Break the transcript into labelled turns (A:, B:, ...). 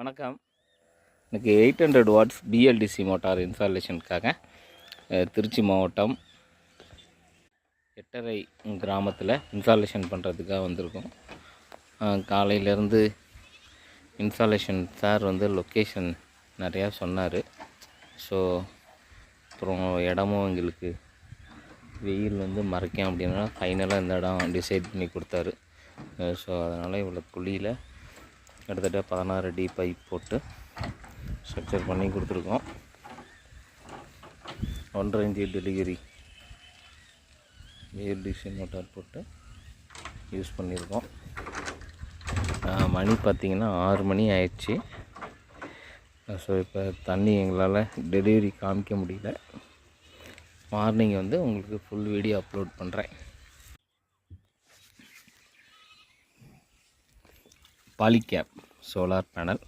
A: வணக்கம். எனக்கு 800 watts BLDC motor இன்ஸ்டாலேஷனுக்காக Trichy மாவட்டம் எட்டரை கிராமத்தில் இன்ஸ்டாலேஷன் பண்ணுறதுக்காக வந்திருக்கோம். காலையிலேருந்து இன்ஸ்டாலேஷன் சார் லொக்கேஷன் நிறையா சொன்னார். ஸோ அப்புறம் இடமும் எங்களுக்கு வெயில் மறைக்கும் அப்படின்னா ஃபைனலாக இந்த இடம் டிசைட் பண்ணி கொடுத்தாரு. ஸோ அதனால் இவ்வளோ குழியில் கிட்டத்தட்ட 16 அடி பைப் போட்டு ஸ்ட்ரக்சர் பண்ணி கொடுத்துருக்கோம். 1.5 இன்ச் டெலிவரி பிஎல்டிசி மோட்டார் போட்டு யூஸ் பண்ணியிருக்கோம். மணி பார்த்திங்கன்னா 6 மணி ஆயிடுச்சு. ஸோ இப்போ தண்ணி எங்களால் டெலிவரி காமிக்க முடியல. மார்னிங் உங்களுக்கு ஃபுல் வீடியோ அப்லோட் பண்ணுறேன். Polycab solar panel